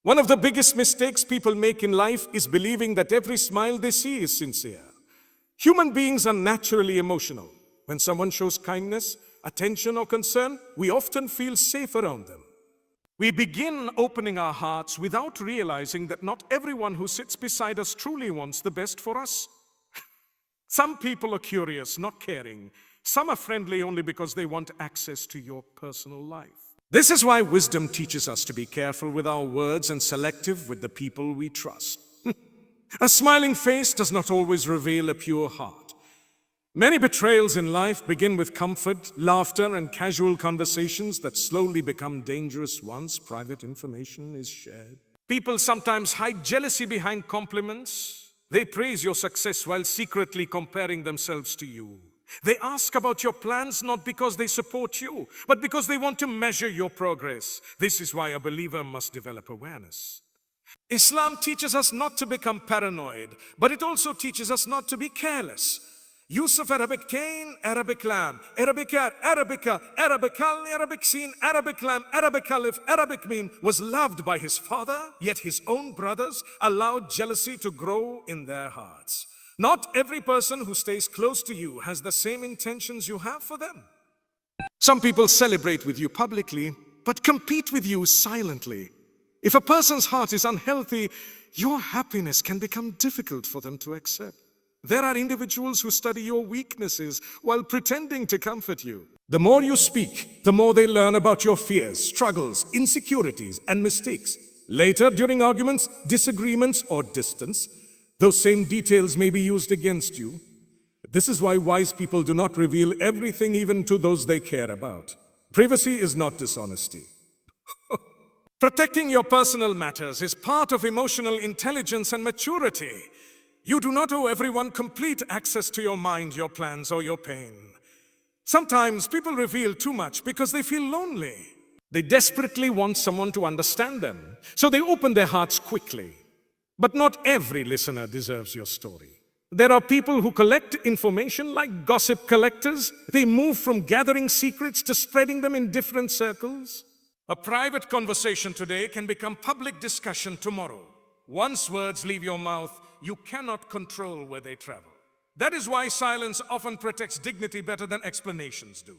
One of the biggest mistakes people make in life is believing that every smile they see is sincere. Human beings are naturally emotional. When someone shows kindness, attention, or concern, we often feel safe around them. We begin opening our hearts without realizing that not everyone who sits beside us truly wants the best for us. Some people are curious, not caring. Some are friendly only because they want access to your personal life. This is why wisdom teaches us to be careful with our words and selective with the people we trust. A smiling face does not always reveal a pure heart. Many betrayals in life begin with comfort, laughter, and casual conversations that slowly become dangerous once private information is shared. People sometimes hide jealousy behind compliments. They praise your success while secretly comparing themselves to you. They ask about your plans not because they support you, but because they want to measure your progress. This is why a believer must develop awareness. Islam teaches us not to become paranoid, but it also teaches us not to be careless. Yusuf, Arabic Cain, Arabic Lamb, Arabica, Arabica, Arabical, Arabic Sin, Arabic Lamb, Arabic Alif, Arabic Meme, was loved by his father, yet his own brothers allowed jealousy to grow in their hearts. Not every person who stays close to you has the same intentions you have for them. Some people celebrate with you publicly, but compete with you silently. If a person's heart is unhealthy, your happiness can become difficult for them to accept. There are individuals who study your weaknesses while pretending to comfort you. The more you speak, the more they learn about your fears, struggles, insecurities, and mistakes. Later, during arguments, disagreements, or distance, those same details may be used against you. This is why wise people do not reveal everything even to those they care about. Privacy is not dishonesty. Protecting your personal matters is part of emotional intelligence and maturity. You do not owe everyone complete access to your mind, your plans, or your pain. Sometimes people reveal too much because they feel lonely. They desperately want someone to understand them, so they open their hearts quickly. But not every listener deserves your story. There are people who collect information like gossip collectors. They move from gathering secrets to spreading them in different circles. A private conversation today can become public discussion tomorrow. Once words leave your mouth, you cannot control where they travel. That is why silence often protects dignity better than explanations do.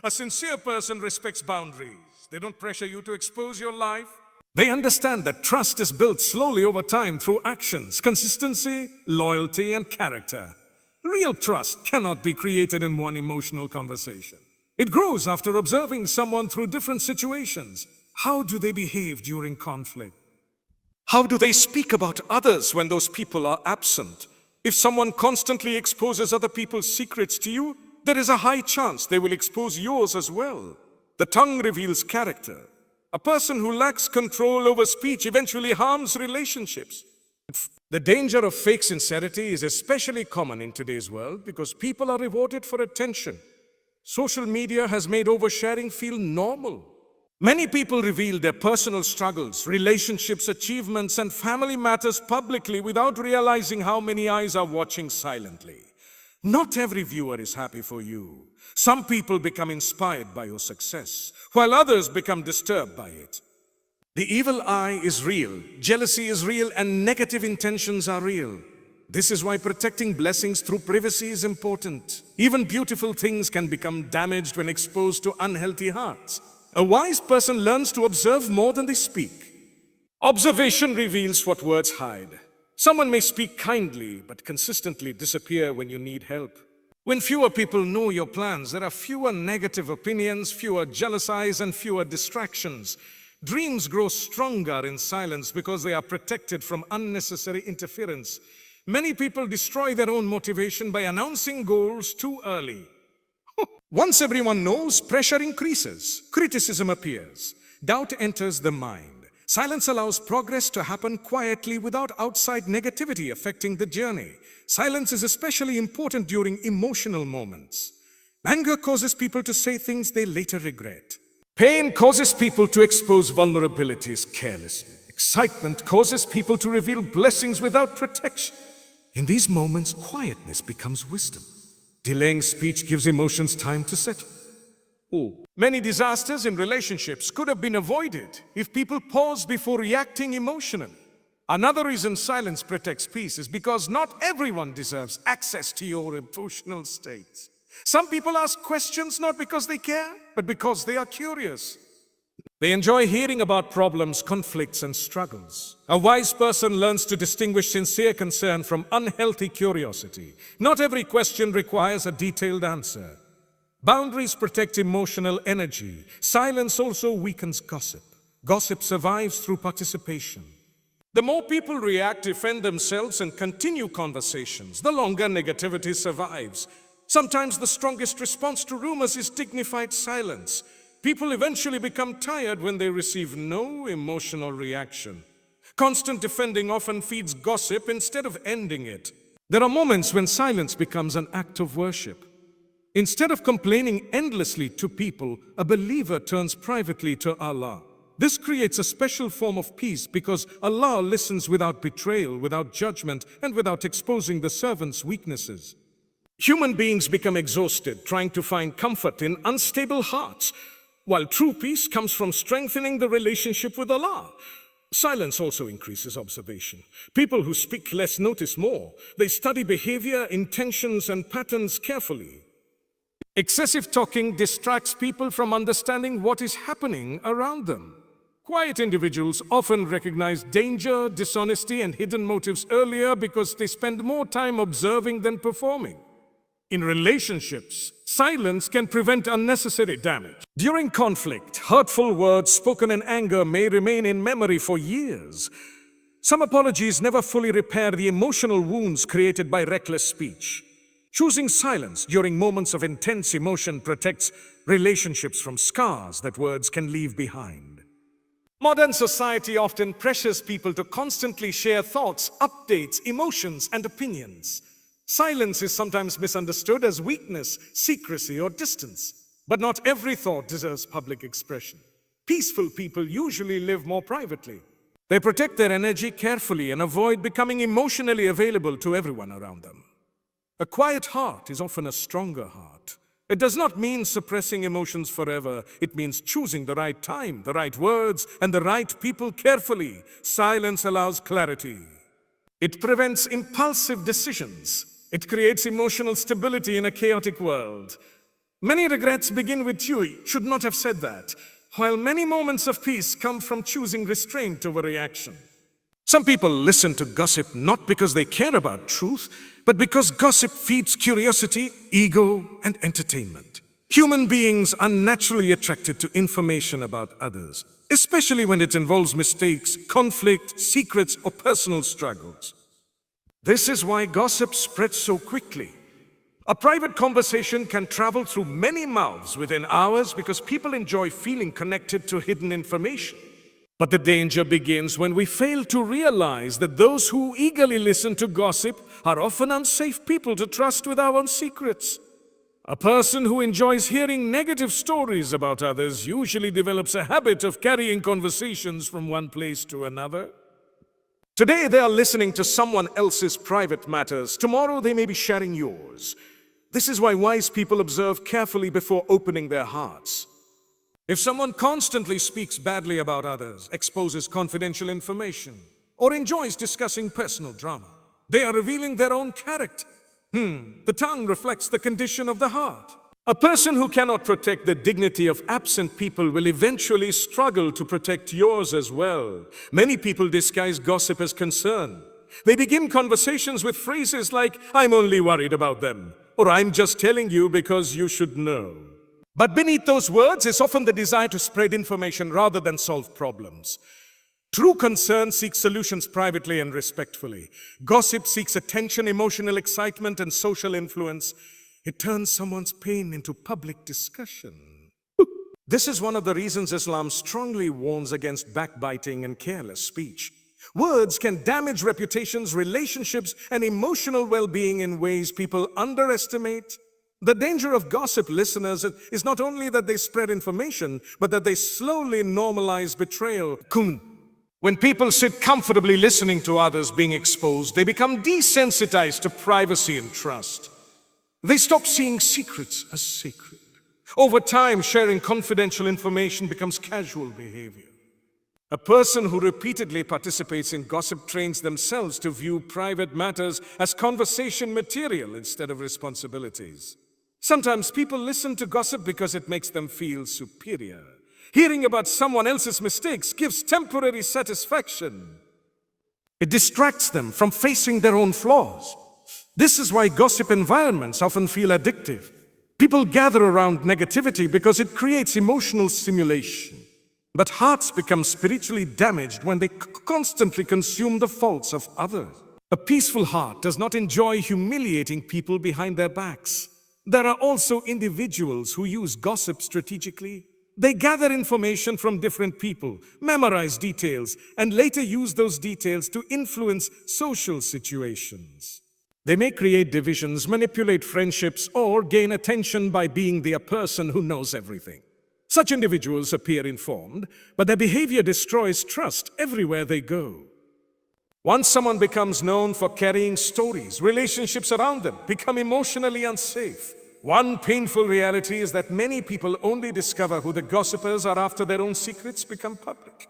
A sincere person respects boundaries. They don't pressure you to expose your life. They understand that trust is built slowly over time through actions, consistency, loyalty, and character. Real trust cannot be created in one emotional conversation. It grows after observing someone through different situations. How do they behave during conflict? How do they speak about others when those people are absent? If someone constantly exposes other people's secrets to you, there is a high chance they will expose yours as well. The tongue reveals character. A person who lacks control over speech eventually harms relationships. The danger of fake sincerity is especially common in today's world because people are rewarded for attention. Social media has made oversharing feel normal. Many people reveal their personal struggles, relationships, achievements, and family matters publicly without realizing how many eyes are watching silently. Not every viewer is happy for you. Some people become inspired by your success, while others become disturbed by it. The evil eye is real, jealousy is real, and negative intentions are real. This is why protecting blessings through privacy is important. Even beautiful things can become damaged when exposed to unhealthy hearts. A wise person learns to observe more than they speak. Observation reveals what words hide. Someone may speak kindly, but consistently disappear when you need help. When fewer people know your plans, there are fewer negative opinions, fewer jealous eyes, and fewer distractions. Dreams grow stronger in silence because they are protected from unnecessary interference. Many people destroy their own motivation by announcing goals too early. Once everyone knows, pressure increases, criticism appears, doubt enters the mind. Silence allows progress to happen quietly without outside negativity affecting the journey. Silence is especially important during emotional moments. Anger causes people to say things they later regret. Pain causes people to expose vulnerabilities carelessly. Excitement causes people to reveal blessings without protection. In these moments, quietness becomes wisdom. Delaying speech gives emotions time to settle. Many disasters in relationships could have been avoided if people paused before reacting emotionally. Another reason silence protects peace is because not everyone deserves access to your emotional states. Some people ask questions not because they care, but because they are curious. They enjoy hearing about problems, conflicts, and struggles. A wise person learns to distinguish sincere concern from unhealthy curiosity. Not every question requires a detailed answer. Boundaries protect emotional energy. Silence also weakens gossip. Gossip survives through participation. The more people react, defend themselves, and continue conversations, the longer negativity survives. Sometimes the strongest response to rumors is dignified silence. People eventually become tired when they receive no emotional reaction. Constant defending often feeds gossip instead of ending it. There are moments when silence becomes an act of worship. Instead of complaining endlessly to people, a believer turns privately to Allah. This creates a special form of peace because Allah listens without betrayal, without judgment, and without exposing the servant's weaknesses. Human beings become exhausted trying to find comfort in unstable hearts, while true peace comes from strengthening the relationship with Allah. Silence also increases observation. People who speak less notice more. They study behavior, intentions, and patterns carefully. Excessive talking distracts people from understanding what is happening around them. Quiet individuals often recognize danger, dishonesty, and hidden motives earlier because they spend more time observing than performing. In relationships, silence can prevent unnecessary damage. During conflict, hurtful words spoken in anger may remain in memory for years. Some apologies never fully repair the emotional wounds created by reckless speech. Choosing silence during moments of intense emotion protects relationships from scars that words can leave behind. Modern society often pressures people to constantly share thoughts, updates, emotions, and opinions. Silence is sometimes misunderstood as weakness, secrecy, or distance. But not every thought deserves public expression. Peaceful people usually live more privately. They protect their energy carefully and avoid becoming emotionally available to everyone around them. A quiet heart is often a stronger heart. It does not mean suppressing emotions forever. It means choosing the right time, the right words, and the right people carefully. Silence allows clarity. It prevents impulsive decisions. It creates emotional stability in a chaotic world. Many regrets begin with "you should not have said that," while many moments of peace come from choosing restraint over reaction. Some people listen to gossip not because they care about truth, but because gossip feeds curiosity, ego, and entertainment. Human beings are naturally attracted to information about others, especially when it involves mistakes, conflict, secrets, or personal struggles. This is why gossip spreads so quickly. A private conversation can travel through many mouths within hours because people enjoy feeling connected to hidden information. But the danger begins when we fail to realize that those who eagerly listen to gossip are often unsafe people to trust with our own secrets. A person who enjoys hearing negative stories about others usually develops a habit of carrying conversations from one place to another. Today they are listening to someone else's private matters. Tomorrow they may be sharing yours. This is why wise people observe carefully before opening their hearts. If someone constantly speaks badly about others, exposes confidential information, or enjoys discussing personal drama, they are revealing their own character. The tongue reflects the condition of the heart. A person who cannot protect the dignity of absent people will eventually struggle to protect yours as well. Many people disguise gossip as concern. They begin conversations with phrases like, "I'm only worried about them," or "I'm just telling you because you should know." But beneath those words is often the desire to spread information rather than solve problems. True concern seeks solutions privately and respectfully. Gossip seeks attention, emotional excitement, and social influence. It turns someone's pain into public discussion. This is one of the reasons Islam strongly warns against backbiting and careless speech. Words can damage reputations, relationships, and emotional well-being in ways people underestimate. The danger of gossip listeners is not only that they spread information, but that they slowly normalize betrayal. When people sit comfortably listening to others being exposed, they become desensitized to privacy and trust. They stop seeing secrets as sacred. Over time, sharing confidential information becomes casual behavior. A person who repeatedly participates in gossip trains themselves to view private matters as conversation material instead of responsibilities. Sometimes people listen to gossip because it makes them feel superior. Hearing about someone else's mistakes gives temporary satisfaction. It distracts them from facing their own flaws. This is why gossip environments often feel addictive. People gather around negativity because it creates emotional stimulation. But hearts become spiritually damaged when they constantly consume the faults of others. A peaceful heart does not enjoy humiliating people behind their backs. There are also individuals who use gossip strategically. They gather information from different people, memorize details, and later use those details to influence social situations. They may create divisions, manipulate friendships, or gain attention by being the person who knows everything. Such individuals appear informed, but their behavior destroys trust everywhere they go. Once someone becomes known for carrying stories, relationships around them become emotionally unsafe. One painful reality is that many people only discover who the gossipers are after their own secrets become public.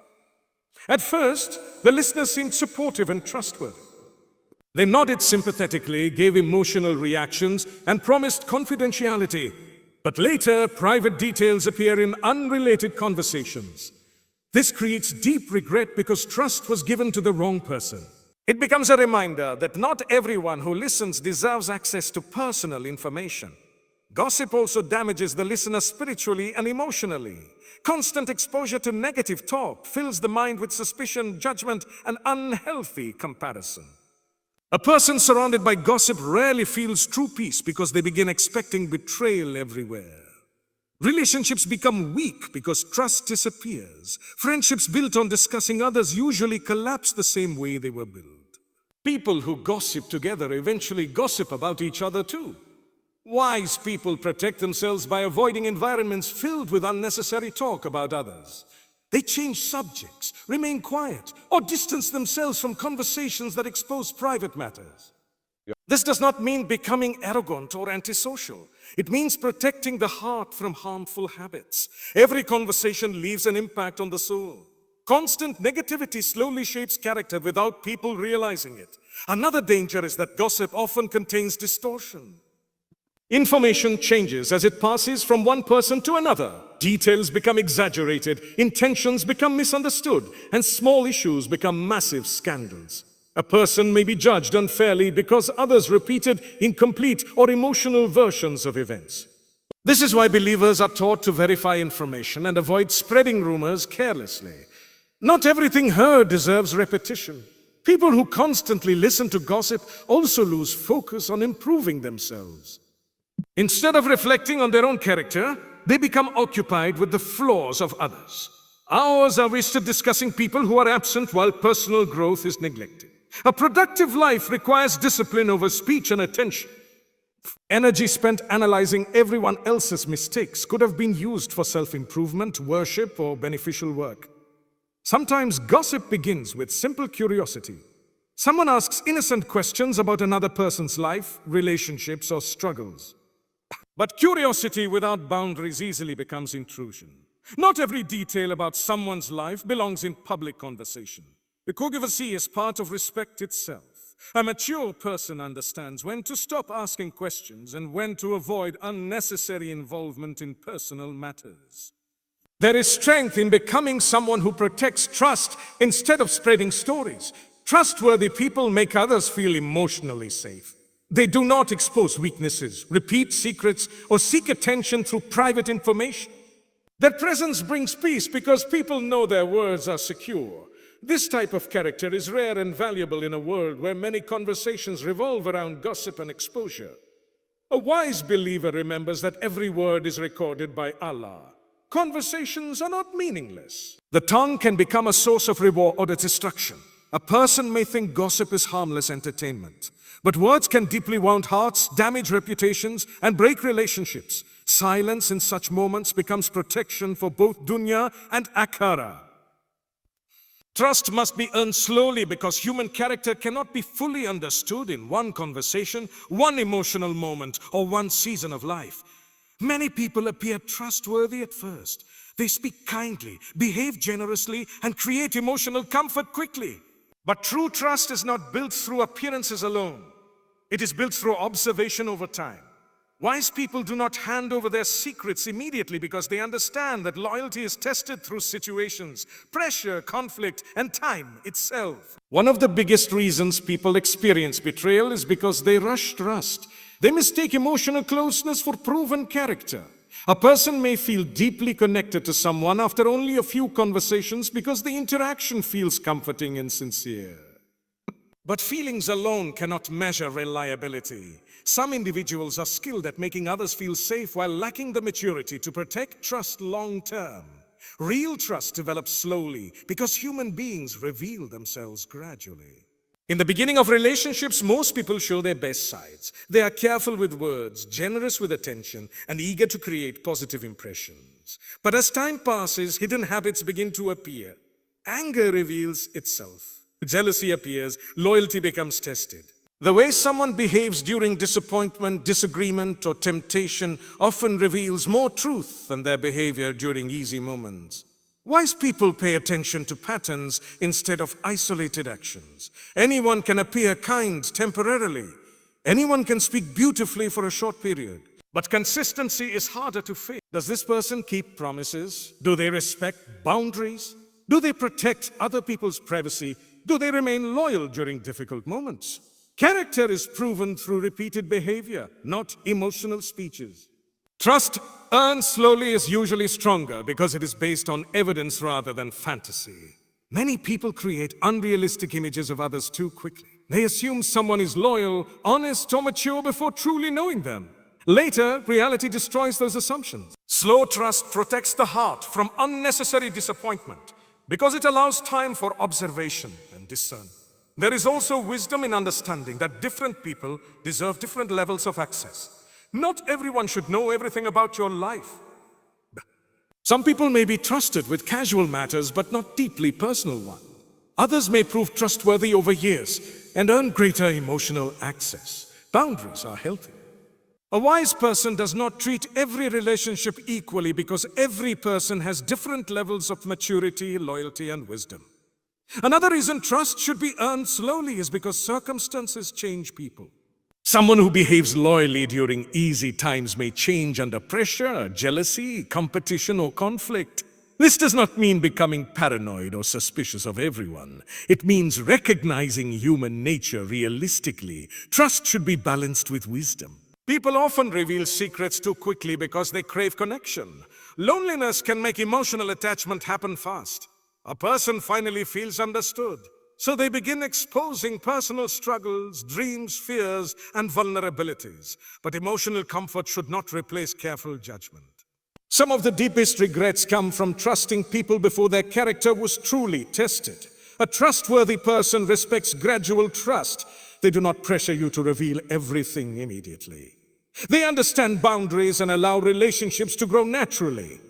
At first, the listeners seemed supportive and trustworthy. They nodded sympathetically, gave emotional reactions, and promised confidentiality. But later, private details appear in unrelated conversations. This creates deep regret because trust was given to the wrong person. It becomes a reminder that not everyone who listens deserves access to personal information. Gossip also damages the listener spiritually and emotionally. Constant exposure to negative talk fills the mind with suspicion, judgment, and unhealthy comparison. A person surrounded by gossip rarely feels true peace because they begin expecting betrayal everywhere. Relationships become weak because trust disappears. Friendships built on discussing others usually collapse the same way they were built. People who gossip together eventually gossip about each other too. Wise people protect themselves by avoiding environments filled with unnecessary talk about others. They change subjects, remain quiet, or distance themselves from conversations that expose private matters. This does not mean becoming arrogant or antisocial. It means protecting the heart from harmful habits. Every conversation leaves an impact on the soul. Constant negativity slowly shapes character without people realizing it. Another danger is that gossip often contains distortion. Information changes as it passes from one person to another. Details become exaggerated, intentions become misunderstood, and small issues become massive scandals. A person may be judged unfairly because others repeated incomplete or emotional versions of events. This is why believers are taught to verify information and avoid spreading rumors carelessly. Not everything heard deserves repetition. People who constantly listen to gossip also lose focus on improving themselves. Instead of reflecting on their own character, they become occupied with the flaws of others. Hours are wasted discussing people who are absent while personal growth is neglected. A productive life requires discipline over speech and attention. Energy spent analyzing everyone else's mistakes could have been used for self-improvement, worship, or beneficial work. Sometimes gossip begins with simple curiosity. Someone asks innocent questions about another person's life, relationships, or struggles. But curiosity without boundaries easily becomes intrusion. Not every detail about someone's life belongs in public conversation. The curiosity is part of respect itself. A mature person understands when to stop asking questions and when to avoid unnecessary involvement in personal matters. There is strength in becoming someone who protects trust instead of spreading stories. Trustworthy people make others feel emotionally safe. They do not expose weaknesses, repeat secrets, or seek attention through private information. Their presence brings peace because people know their words are secure. This type of character is rare and valuable in a world where many conversations revolve around gossip and exposure. A wise believer remembers that every word is recorded by Allah. Conversations are not meaningless. The tongue can become a source of reward or destruction. A person may think gossip is harmless entertainment. But words can deeply wound hearts, damage reputations, and break relationships. Silence in such moments becomes protection for both dunya and akhirah. Trust must be earned slowly because human character cannot be fully understood in one conversation, one emotional moment, or one season of life. Many people appear trustworthy at first. They speak kindly, behave generously, and create emotional comfort quickly. But true trust is not built through appearances alone. It is built through observation over time. Wise people do not hand over their secrets immediately because they understand that loyalty is tested through situations, pressure, conflict, and time itself. One of the biggest reasons people experience betrayal is because they rush trust. They mistake emotional closeness for proven character. A person may feel deeply connected to someone after only a few conversations because the interaction feels comforting and sincere. But feelings alone cannot measure reliability. Some individuals are skilled at making others feel safe while lacking the maturity to protect trust long term. Real trust develops slowly because human beings reveal themselves gradually. In the beginning of relationships, most people show their best sides. They are careful with words, generous with attention, and eager to create positive impressions. But as time passes, hidden habits begin to appear. Anger reveals itself. Jealousy appears, loyalty becomes tested. The way someone behaves during disappointment, disagreement, or temptation often reveals more truth than their behavior during easy moments. Wise people pay attention to patterns instead of isolated actions. Anyone can appear kind temporarily. Anyone can speak beautifully for a short period. But consistency is harder to fake. Does this person keep promises? Do they respect boundaries? Do they protect other people's privacy? Do they remain loyal during difficult moments? Character is proven through repeated behavior, not emotional speeches. Trust earned slowly is usually stronger because it is based on evidence rather than fantasy. Many people create unrealistic images of others too quickly. They assume someone is loyal, honest, or mature before truly knowing them. Later, reality destroys those assumptions. Slow trust protects the heart from unnecessary disappointment because it allows time for observation and discernment. There is also wisdom in understanding that different people deserve different levels of access. Not everyone should know everything about your life. Some people may be trusted with casual matters but not deeply personal ones. Others may prove trustworthy over years and earn greater emotional access. Boundaries are healthy. A wise person does not treat every relationship equally because every person has different levels of maturity, loyalty, and wisdom. Another reason trust should be earned slowly is because circumstances change people. Someone who behaves loyally during easy times may change under pressure, jealousy, competition, or conflict. This does not mean becoming paranoid or suspicious of everyone. It means recognizing human nature realistically. Trust should be balanced with wisdom. People often reveal secrets too quickly because they crave connection. Loneliness can make emotional attachment happen fast. A person finally feels understood, so they begin exposing personal struggles, dreams, fears, and vulnerabilities. But emotional comfort should not replace careful judgment. Some of the deepest regrets come from trusting people before their character was truly tested. A trustworthy person respects gradual trust. They do not pressure you to reveal everything immediately. They understand boundaries and allow relationships to grow naturally.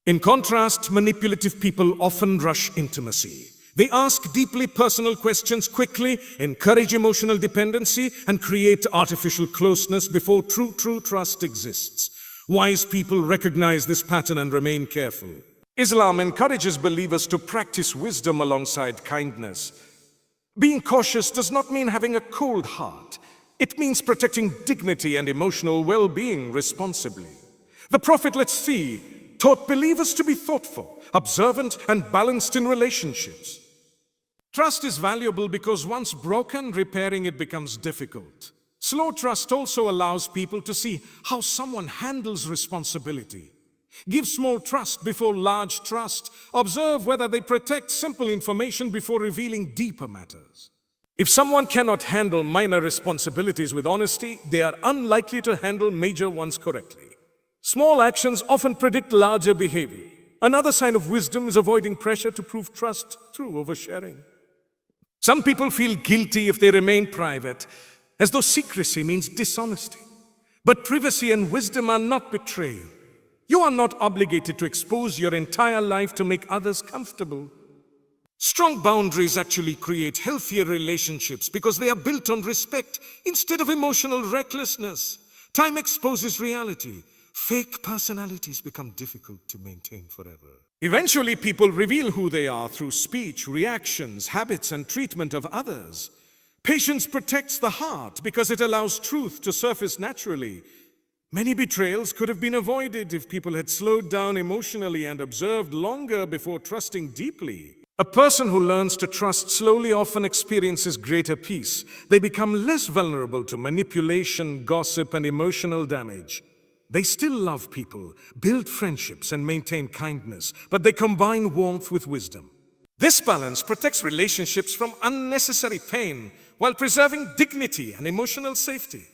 In contrast, manipulative people often rush intimacy. They ask deeply personal questions quickly, encourage emotional dependency, and create artificial closeness before true trust exists. Wise people recognize this pattern and remain careful. Islam encourages believers to practice wisdom alongside kindness. Being cautious does not mean having a cold heart. It means protecting dignity and emotional well-being responsibly. The Prophet, let's see, taught believers to be thoughtful, observant, and balanced in relationships. Trust is valuable because once broken, repairing it becomes difficult. Slow trust also allows people to see how someone handles responsibility. Give small trust before large trust. Observe whether they protect simple information before revealing deeper matters. If someone cannot handle minor responsibilities with honesty, they are unlikely to handle major ones correctly. Small actions often predict larger behavior. Another sign of wisdom is avoiding pressure to prove trust through oversharing. Some people feel guilty if they remain private, as though secrecy means dishonesty. But privacy and wisdom are not betrayal. You are not obligated to expose your entire life to make others comfortable. Strong boundaries actually create healthier relationships because they are built on respect instead of emotional recklessness. Time exposes reality. fake personalities become difficult to maintain forever. Eventually, people reveal who they are through speech, reactions, habits, and treatment of others. Patience protects the heart because it allows truth to surface naturally. Many betrayals could have been avoided if people had slowed down emotionally and observed longer before trusting deeply. A person who learns to trust slowly often experiences greater peace. They become less vulnerable to manipulation, gossip, and emotional damage. They still love people, build friendships, and maintain kindness, but they combine warmth with wisdom. This balance protects relationships from unnecessary pain while preserving dignity and emotional safety.